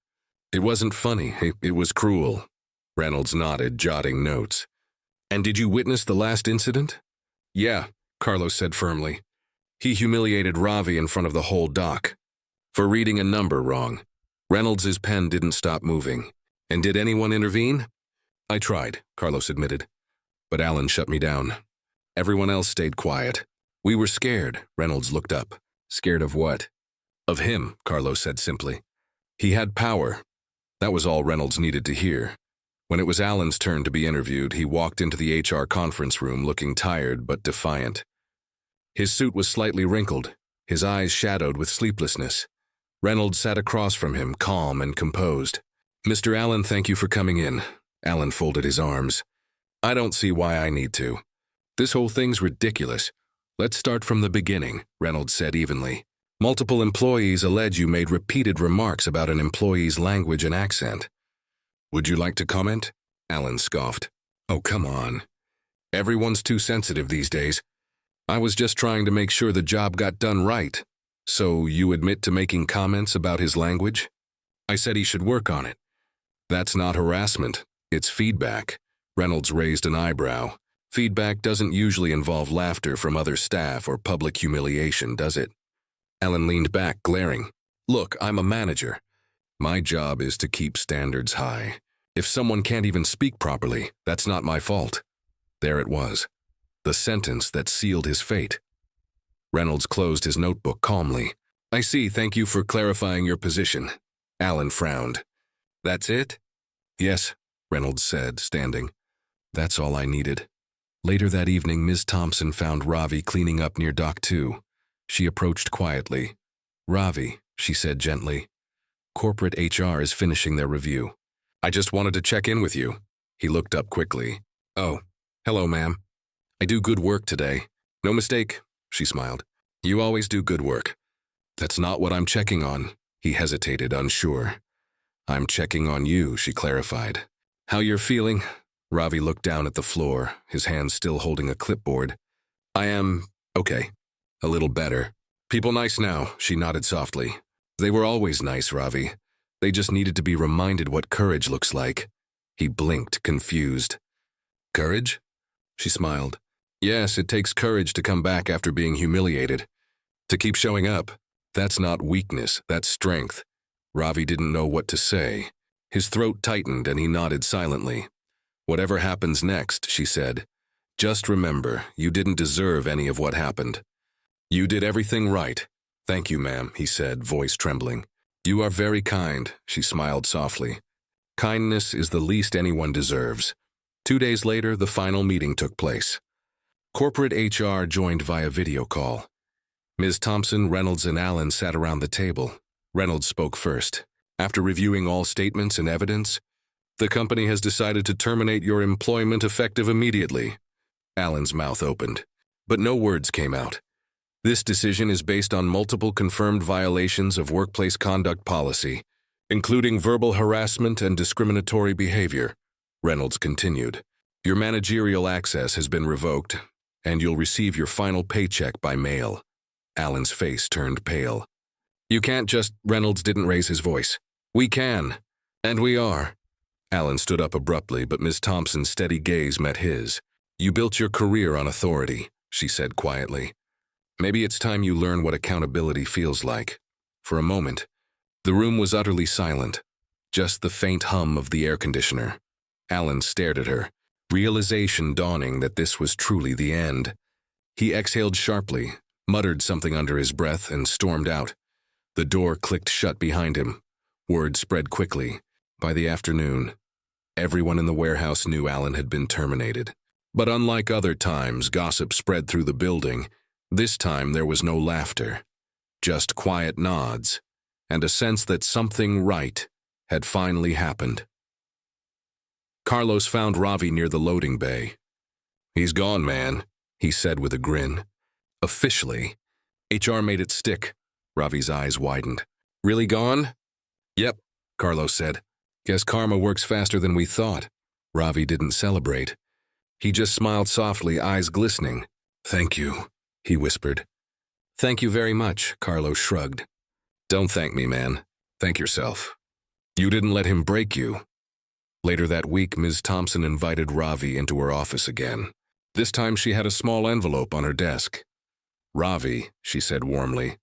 It wasn't funny, it was cruel. Reynolds nodded, jotting notes. "And did you witness the last incident?" "Yeah," Carlos said firmly. "He humiliated Ravi in front of the whole dock. For reading a number wrong. Reynolds' pen didn't stop moving. And did anyone intervene?" "I tried," Carlos admitted. "But Alan shut me down. Everyone else stayed quiet. We were scared," Reynolds looked up. "Scared of what?" "Of him," Carlos said simply. "He had power." That was all Reynolds needed to hear. When it was Alan's turn to be interviewed, he walked into the HR conference room looking tired but defiant. His suit was slightly wrinkled, his eyes shadowed with sleeplessness. Reynolds sat across from him, calm and composed. "Mr. Allen, thank you for coming in." Allen folded his arms. "I don't see why I need to. This whole thing's ridiculous. Let's start from the beginning," Reynolds said evenly. "Multiple employees allege you made repeated remarks about an employee's language and accent." "Would you like to comment?" Allen scoffed. "Oh, come on. Everyone's too sensitive these days. I was just trying to make sure the job got done right. So you admit to making comments about his language?" "I said he should work on it." "That's not harassment. It's feedback." Reynolds raised an eyebrow. "Feedback doesn't usually involve laughter from other staff or public humiliation, does it?" Allen leaned back, glaring. "Look, I'm a manager. My job is to keep standards high. If someone can't even speak properly, that's not my fault." There it was. The sentence that sealed his fate. Reynolds closed his notebook calmly. "I see, thank you for clarifying your position." Allen frowned. "That's it?" "Yes," Reynolds said, standing. "That's all I needed." Later that evening, Ms. Thompson found Ravi cleaning up near Dock 2. She approached quietly. "Ravi," she said gently. "Corporate HR is finishing their review. I just wanted to check in with you." He looked up quickly. "Oh, hello, ma'am. I do good work today." "No mistake," she smiled. "You always do good work." "That's not what I'm checking on." He hesitated, unsure. "I'm checking on you," she clarified. "How you're feeling?" Ravi looked down at the floor, his hand still holding a clipboard. "I am okay. A little better." "People nice now," she nodded softly. "They were always nice, Ravi. They just needed to be reminded what courage looks like." He blinked, confused. "Courage?" She smiled. "Yes, it takes courage to come back after being humiliated. To keep showing up. That's not weakness, that's strength." Ravi didn't know what to say. His throat tightened and he nodded silently. "Whatever happens next," she said, "just remember, you didn't deserve any of what happened. You did everything right." "Thank you, ma'am," he said, voice trembling. "You are very kind," she smiled softly. "Kindness is the least anyone deserves." 2 days later, the final meeting took place. Corporate HR joined via video call. Ms. Thompson, Reynolds, and Allen sat around the table. Reynolds spoke first. "After reviewing all statements and evidence, the company has decided to terminate your employment effective immediately." Allen's mouth opened, but no words came out. "This decision is based on multiple confirmed violations of workplace conduct policy, including verbal harassment and discriminatory behavior," Reynolds continued. "Your managerial access has been revoked, and you'll receive your final paycheck by mail." Allen's face turned pale. "You can't just—" Reynolds didn't raise his voice. "We can, and we are. Alan stood up abruptly, but Ms. Thompson's steady gaze met his. "You built your career on authority," she said quietly. "Maybe it's time you learn what accountability feels like." For a moment, the room was utterly silent, just the faint hum of the air conditioner. Alan stared at her, realization dawning that this was truly the end. He exhaled sharply, muttered something under his breath, and stormed out. The door clicked shut behind him. Word spread quickly. By the afternoon, everyone in the warehouse knew Alan had been terminated. But unlike other times gossip spread through the building, this time there was no laughter, just quiet nods, and a sense that something right had finally happened. Carlos found Ravi near the loading bay. "He's gone, man," he said with a grin. "Officially. HR made it stick." Ravi's eyes widened. "Really gone?" "Yep," Carlos said. "Guess karma works faster than we thought." Ravi didn't celebrate. He just smiled softly, eyes glistening. "Thank you," he whispered. "Thank you very much," Carlos shrugged. "Don't thank me, man. Thank yourself. You didn't let him break you." Later that week, Ms. Thompson invited Ravi into her office again. This time she had a small envelope on her desk. "Ravi," she said warmly,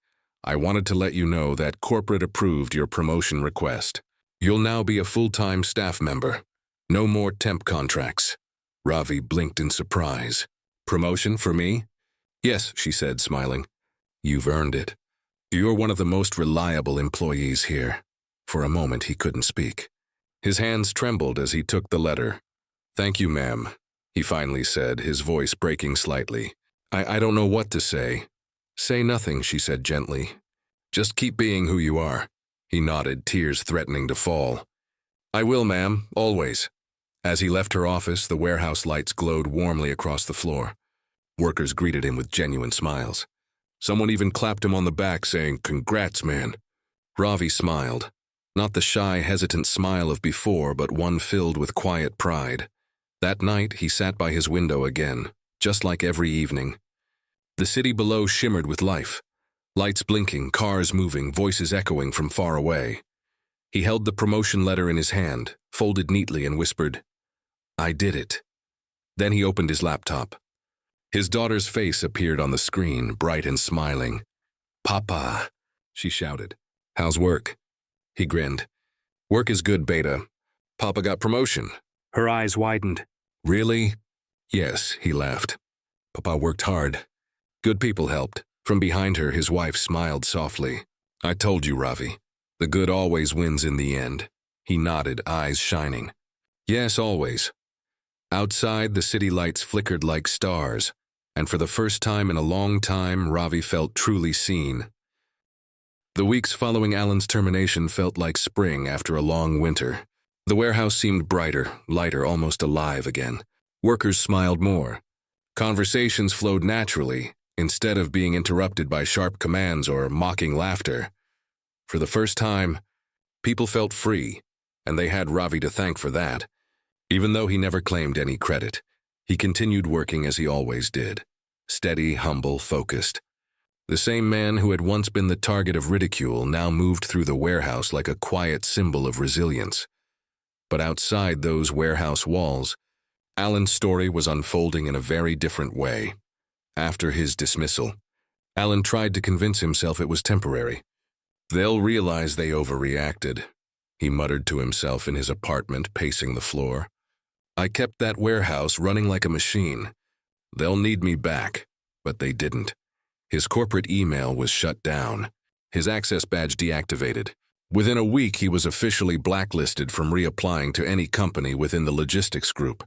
"I wanted to let you know that corporate approved your promotion request. You'll now be a full-time staff member. No more temp contracts." Ravi blinked in surprise. "Promotion for me?" "Yes," she said, smiling. "You've earned it. You're one of the most reliable employees here." For a moment, he couldn't speak. His hands trembled as he took the letter. "Thank you, ma'am," he finally said, his voice breaking slightly. I don't know what to say." "Say nothing," she said gently. "Just keep being who you are." He nodded, tears threatening to fall. "I will, ma'am, always." As he left her office, the warehouse lights glowed warmly across the floor. Workers greeted him with genuine smiles. Someone even clapped him on the back, saying, "Congrats, man." Ravi smiled. Not the shy, hesitant smile of before, but one filled with quiet pride. That night, he sat by his window again, just like every evening. The city below shimmered with life. Lights blinking, cars moving, voices echoing from far away. He held the promotion letter in his hand, folded neatly, and whispered, "I did it." Then he opened his laptop. His daughter's face appeared on the screen, bright and smiling. "Papa," she shouted. "How's work?" He grinned. "Work is good, Beta. Papa got promotion." Her eyes widened. "Really?" "Yes," he laughed. "Papa worked hard. Good people helped." From behind her, his wife smiled softly. "I told you, Ravi. The good always wins in the end." He nodded, eyes shining. "Yes, always." Outside, the city lights flickered like stars, and for the first time in a long time, Ravi felt truly seen. The weeks following Alan's termination felt like spring after a long winter. The warehouse seemed brighter, lighter, almost alive again. Workers smiled more. Conversations flowed naturally, instead of being interrupted by sharp commands or mocking laughter. For the first time, people felt free, and they had Ravi to thank for that. Even though he never claimed any credit, he continued working as he always did. Steady, humble, focused. The same man who had once been the target of ridicule now moved through the warehouse like a quiet symbol of resilience. But outside those warehouse walls, Alan's story was unfolding in a very different way. After his dismissal, Alan tried to convince himself it was temporary. "They'll realize they overreacted," he muttered to himself in his apartment, pacing the floor. "I kept that warehouse running like a machine. They'll need me back," but they didn't. His corporate email was shut down, his access badge deactivated. Within a week, he was officially blacklisted from reapplying to any company within the logistics group.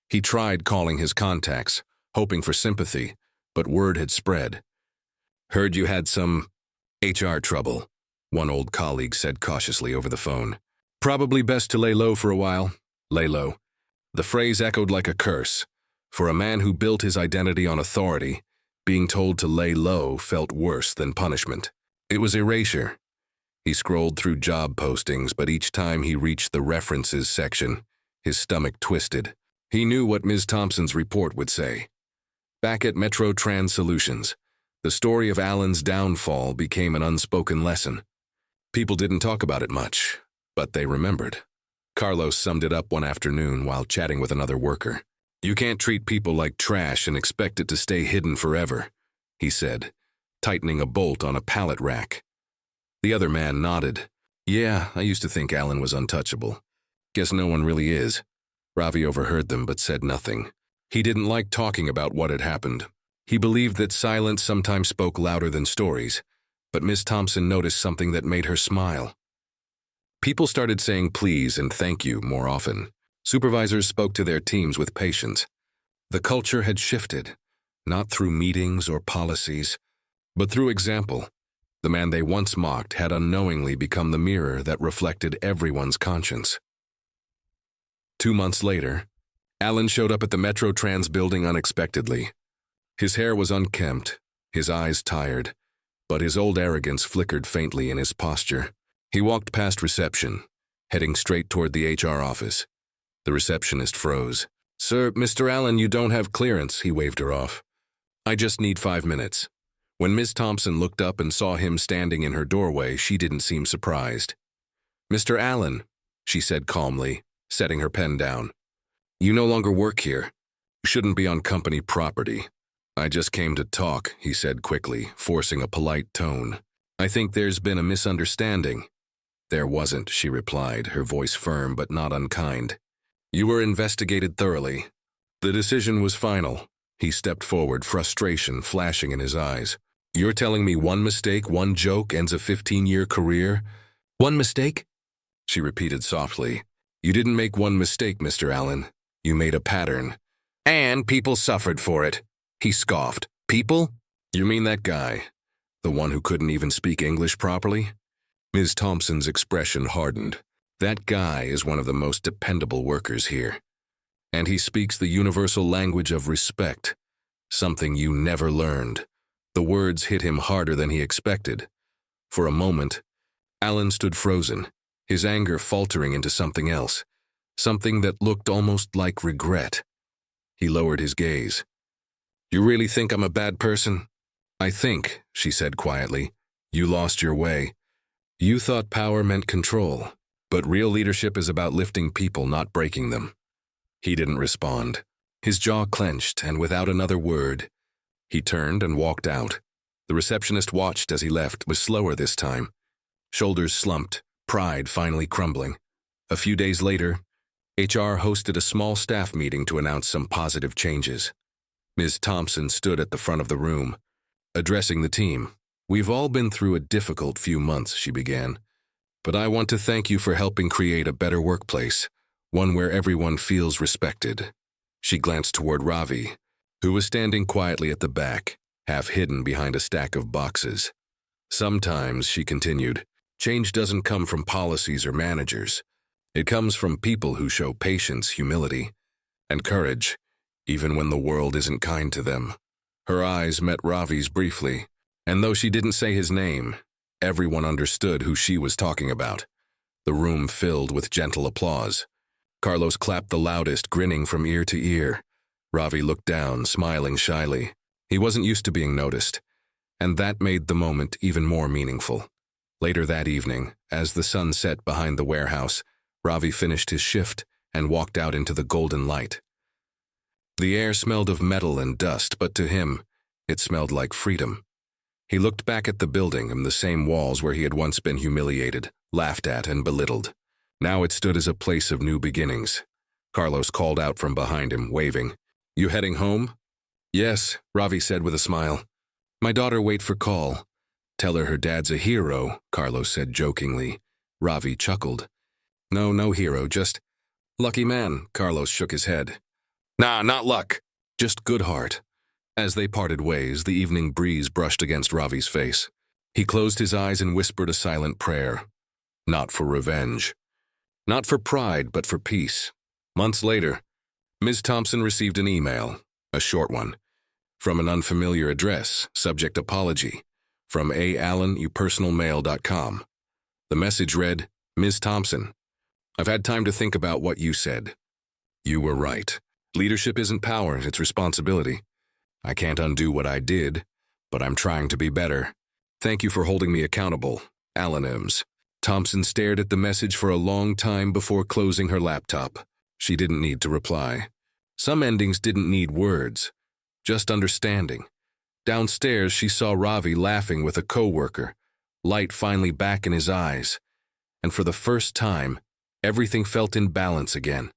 He tried calling his contacts, hoping for sympathy, but word had spread. "Heard you had some HR trouble," one old colleague said cautiously over the phone. "Probably best to lay low for a while." Lay low. The phrase echoed like a curse. For a man who built his identity on authority, being told to lay low felt worse than punishment. It was erasure. He scrolled through job postings, but each time he reached the references section, his stomach twisted. He knew what Ms. Thompson's report would say. Back at Metro Trans Solutions, the story of Alan's downfall became an unspoken lesson. People didn't talk about it much, but they remembered. Carlos summed it up one afternoon while chatting with another worker. "You can't treat people like trash and expect it to stay hidden forever," he said, tightening a bolt on a pallet rack. The other man nodded. "Yeah, I used to think Alan was untouchable. Guess no one really is." Ravi overheard them but said nothing. He didn't like talking about what had happened. He believed that silence sometimes spoke louder than stories, but Miss Thompson noticed something that made her smile. People started saying please and thank you more often. Supervisors spoke to their teams with patience. The culture had shifted, not through meetings or policies, but through example. The man they once mocked had unknowingly become the mirror that reflected everyone's conscience. 2 months later, Alan showed up at the Metro Trans building unexpectedly. His hair was unkempt, his eyes tired, but his old arrogance flickered faintly in his posture. He walked past reception, heading straight toward the HR office. The receptionist froze. "Sir, Mr. Allen, you don't have clearance," he waved her off. "I just need 5 minutes." When Ms. Thompson looked up and saw him standing in her doorway, she didn't seem surprised. "Mr. Allen," she said calmly, setting her pen down. "You no longer work here. You shouldn't be on company property." "I just came to talk," he said quickly, forcing a polite tone. "I think there's been a misunderstanding." "There wasn't," she replied, her voice firm but not unkind. "You were investigated thoroughly. The decision was final." He stepped forward, frustration flashing in his eyes. "You're telling me one mistake, one joke ends a 15-year career?" "One mistake?" she repeated softly. "You didn't make one mistake, Mr. Allen. You made a pattern. And people suffered for it." He scoffed. "People? You mean that guy? The one who couldn't even speak English properly?" Ms. Thompson's expression hardened. "That guy is one of the most dependable workers here. And he speaks the universal language of respect, something you never learned." The words hit him harder than he expected. For a moment, Alan stood frozen, his anger faltering into something else, something that looked almost like regret. He lowered his gaze. "You really think I'm a bad person?" "I think," she said quietly, "you lost your way. You thought power meant control, but real leadership is about lifting people, not breaking them." He didn't respond. His jaw clenched, and without another word, he turned and walked out. The receptionist watched as he left, was slower this time. Shoulders slumped, pride finally crumbling. A few days later, HR hosted a small staff meeting to announce some positive changes. Ms. Thompson stood at the front of the room, addressing the team. "We've all been through a difficult few months," she began, "but I want to thank you for helping create a better workplace, one where everyone feels respected." She glanced toward Ravi, who was standing quietly at the back, half hidden behind a stack of boxes. "Sometimes," she continued, "change doesn't come from policies or managers. It comes from people who show patience, humility, and courage, even when the world isn't kind to them." Her eyes met Ravi's briefly, and though she didn't say his name, everyone understood who she was talking about. The room filled with gentle applause. Carlos clapped the loudest, grinning from ear to ear. Ravi looked down, smiling shyly. He wasn't used to being noticed, and that made the moment even more meaningful. Later that evening, as the sun set behind the warehouse, Ravi finished his shift and walked out into the golden light. The air smelled of metal and dust, but to him, it smelled like freedom. He looked back at the building and the same walls where he had once been humiliated, laughed at, and belittled. Now it stood as a place of new beginnings. Carlos called out from behind him, waving. "You heading home?" "Yes," Ravi said with a smile. "My daughter wait for call. Tell her dad's a hero," Carlos said jokingly. Ravi chuckled. No hero, just lucky man," Carlos shook his head. "Nah, not luck. Just good heart." As they parted ways, the evening breeze brushed against Ravi's face. He closed his eyes and whispered a silent prayer. Not for revenge. Not for pride, but for peace. Months later, Ms. Thompson received an email, a short one, from an unfamiliar address, subject apology, from aallen@personalmail.com. The message read, "Ms. Thompson, I've had time to think about what you said. You were right. Leadership isn't power, it's responsibility. I can't undo what I did, but I'm trying to be better. Thank you for holding me accountable. Alan Ems." Thompson stared at the message for a long time before closing her laptop. She didn't need to reply. Some endings didn't need words, just understanding. Downstairs, she saw Ravi laughing with a coworker, light finally back in his eyes. And for the first time, everything felt in balance again.